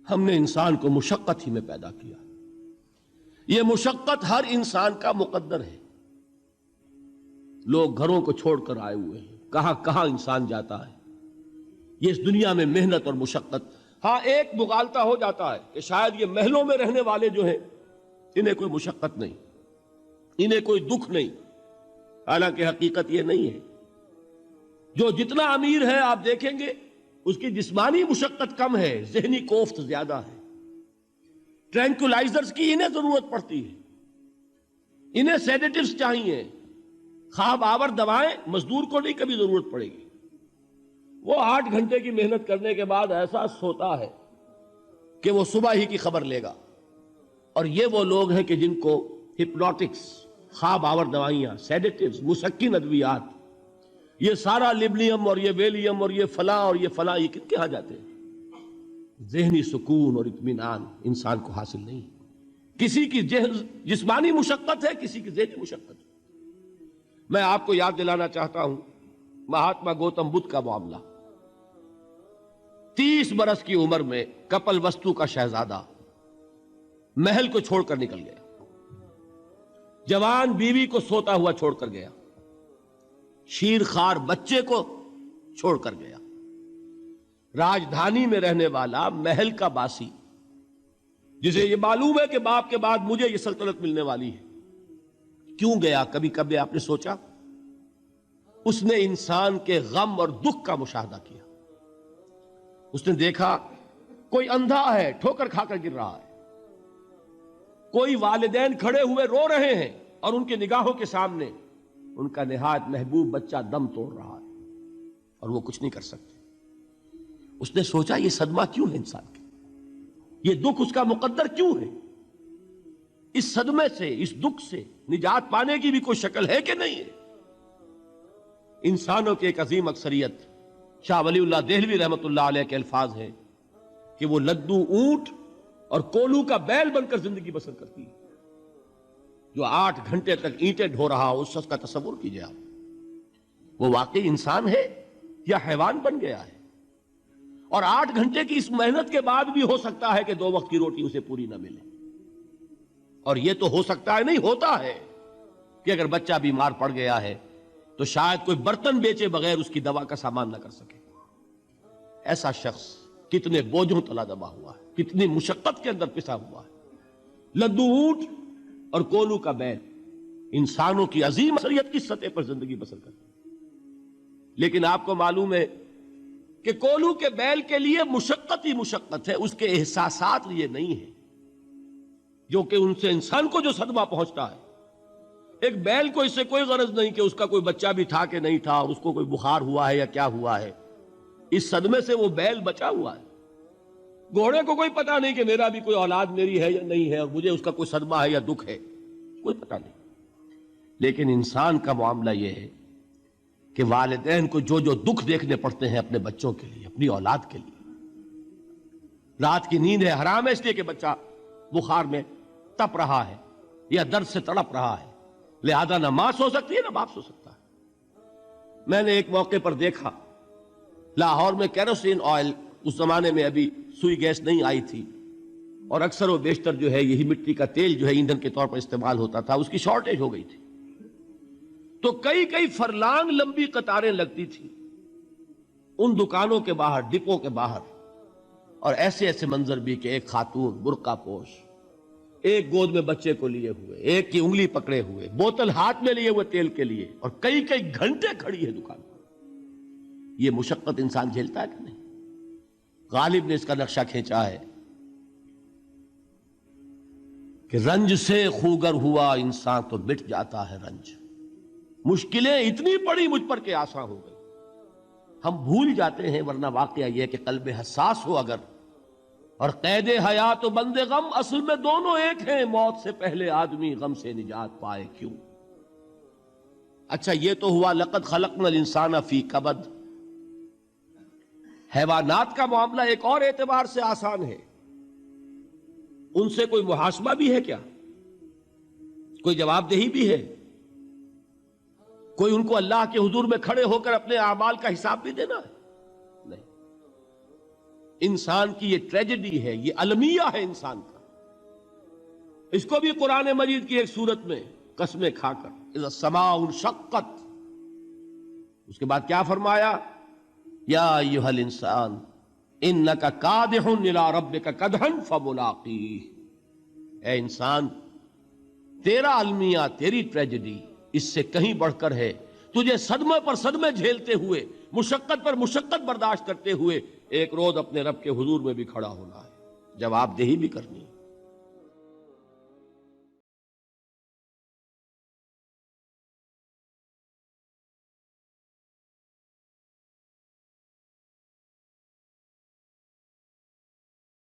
ہم نے انسان کو مشقت ہی میں پیدا کیا. یہ مشقت ہر انسان کا مقدر ہے. لوگ گھروں کو چھوڑ کر آئے ہوئے ہیں، کہاں کہاں انسان جاتا ہے. یہ اس دنیا میں محنت اور مشقت. ہاں ایک مغالطہ ہو جاتا ہے کہ شاید یہ محلوں میں رہنے والے جو ہیں انہیں کوئی مشقت نہیں، انہیں کوئی دکھ نہیں. حالانکہ حقیقت یہ نہیں ہے. جو جتنا امیر ہے آپ دیکھیں گے اس کی جسمانی مشقت کم ہے، ذہنی کوفت زیادہ ہے. ٹرینکولائزرز کی انہیں ضرورت پڑتی ہے، انہیں سیڈیٹیوز چاہیے. خواب آور دوائیں مزدور کو نہیں کبھی ضرورت پڑے گی. وہ 8 گھنٹے کی محنت کرنے کے بعد ایسا سوتا ہے کہ وہ صبح ہی کی خبر لے گا. اور یہ وہ لوگ ہیں کہ جن کو ہپنوٹکس، خواب آور دوائیاں، سیڈیٹیوز، مسکن ادویات، یہ سارا لبنیم اور یہ ویلیم اور یہ فلاں اور یہ فلاں، یہ کن کے ہاں جاتے ہیں. ذہنی سکون اور اطمینان انسان کو حاصل نہیں. کسی کی جسمانی مشقت ہے، کسی کی ذہنی مشقت ہے. میں آپ کو یاد دلانا چاہتا ہوں مہاتما گوتم بدھ کا معاملہ. 30 برس کی عمر میں کپل وستو کا شہزادہ محل کو چھوڑ کر نکل گیا. جوان بیوی کو سوتا ہوا چھوڑ کر گیا. شیر خوار بچے کو چھوڑ کر گیا. راجدھانی میں رہنے والا محل کا باسی، جسے یہ معلوم ہے کہ باپ کے بعد مجھے یہ سلطنت ملنے والی ہے، کیوں گیا؟ کبھی کبھی آپ نے سوچا؟ اس نے انسان کے غم اور دکھ کا مشاہدہ کیا. اس نے دیکھا کوئی اندھا ہے، ٹھوکر کھا کر گر رہا ہے. کوئی والدین کھڑے ہوئے رو رہے ہیں اور ان کی نگاہوں کے سامنے ان کا نہایت محبوب بچہ دم توڑ رہا ہے اور وہ کچھ نہیں کر سکتے. اس نے سوچا یہ صدمہ کیوں ہے انسان کے، یہ دکھ اس کا مقدر کیوں ہے؟ اس صدمے سے، اس دکھ سے نجات پانے کی بھی کوئی شکل ہے کہ نہیں ہے؟ انسانوں کی ایک عظیم اکثریت، شاہ ولی اللہ دہلوی رحمت اللہ علیہ کے الفاظ ہیں کہ وہ لدو اونٹ اور کولو کا بیل بن کر زندگی بسر کرتی ہے. جو 8 گھنٹے تک اینٹیں ڈھو رہا ہو، اس شخص کا تصور کیجئے آپ، وہ واقعی انسان ہے یا حیوان بن گیا ہے؟ اور 8 گھنٹے کی اس محنت کے بعد بھی ہو سکتا ہے کہ 2 وقت کی روٹی اسے پوری نہ ملے. اور یہ تو ہو سکتا ہے، نہیں ہوتا ہے، کہ اگر بچہ بیمار پڑ گیا ہے تو شاید کوئی برتن بیچے بغیر اس کی دوا کا سامان نہ کر سکے. ایسا شخص کتنے بوجھوں تلا دبا ہوا ہے، کتنی مشقت کے اندر پسا ہوا ہے. لدو اونٹ اور کولو کا بیل انسانوں کی عظیم اکثریت کی سطح پر زندگی بسر کرتے ہیں. لیکن آپ کو معلوم ہے کہ کولو کے بیل کے لیے مشقت ہی مشقت ہے، اس کے احساسات یہ نہیں ہے جو کہ ان سے انسان کو جو صدمہ پہنچتا ہے. ایک بیل کو اس سے کوئی غرض نہیں کہ اس کا کوئی بچہ بھی تھا کہ نہیں تھا، اور اس کو کوئی بخار ہوا ہے یا کیا ہوا ہے. اس صدمے سے وہ بیل بچا ہوا ہے. گھوڑے کو کوئی پتہ نہیں کہ میرا بھی کوئی اولاد میری ہے یا نہیں ہے، اور مجھے اس کا کوئی صدمہ ہے یا دکھ ہے، کوئی پتہ نہیں. لیکن انسان کا معاملہ یہ ہے کہ والدین کو جو جو دکھ دیکھنے پڑتے ہیں اپنے بچوں کے لیے، اپنی اولاد کے لیے. رات کی نیند ہے حرام ہے اس لیے کہ بچہ بخار میں تپ رہا ہے یا درد سے تڑپ رہا ہے، لہذا نہ ماں سو سکتی ہے نہ باپ سو سکتا ہے. میں نے ایک موقع پر دیکھا لاہور میں کیروسین آئل، اس زمانے میں ابھی سوئی گیس نہیں آئی تھی، اور اکثر و بیشتر جو ہے یہی مٹی کا تیل جو ہے ایندھن کے طور پر استعمال ہوتا تھا، اس کی شارٹیج ہو گئی تھی. تو کئی فرلانگ لمبی قطاریں لگتی تھی ان دکانوں کے باہر، ڈپوں کے باہر. اور ایسے ایسے منظر بھی کہ ایک خاتون برقع پوش، ایک گود میں بچے کو لیے ہوئے، ایک کی انگلی پکڑے ہوئے، بوتل ہاتھ میں لیے ہوئے تیل کے لیے، اور کئی گھنٹے کھڑی ہے دکان پر. یہ مشقت انسان جھیلتا ہے کہ نہیں؟ غالب نے اس کا نقشہ کھینچا ہے کہ رنج سے خوگر ہوا انسان تو مٹ جاتا ہے رنج. مشکلیں اتنی پڑی مجھ پر کہ آسان ہو گئی. ہم بھول جاتے ہیں، ورنہ واقعہ یہ کہ قلب حساس ہو اگر، اور قید حیات و بند غم اصل میں دونوں ایک ہیں. موت سے پہلے آدمی غم سے نجات پائے کیوں؟ اچھا یہ تو ہوا لقد خلقنا الانسان فی کبد. حیوانات کا معاملہ ایک اور اعتبار سے آسان ہے. ان سے کوئی محاسبہ بھی ہے کیا؟ کوئی جواب دہی بھی ہے؟ کوئی ان کو اللہ کے حضور میں کھڑے ہو کر اپنے اعمال کا حساب بھی دینا ہے؟ نہیں. انسان کی یہ ٹریجڈی ہے، یہ المیہ ہے انسان کا. اس کو بھی قرآن مجید کی ایک سورت میں قسمیں کھا کر اذا السماء انشقت، اس کے بعد کیا فرمایا؟ یا ایھا الانسان انک کادح الی ربک کدحا فملاقیہ. اے انسان، تیرا المیہ، تیری ٹریجڈی اس سے کہیں بڑھ کر ہے. تجھے صدمے پر صدمے جھیلتے ہوئے، مشقت پر مشقت برداشت کرتے ہوئے ایک روز اپنے رب کے حضور میں بھی کھڑا ہونا ہے، جواب دہی بھی کرنی ہے.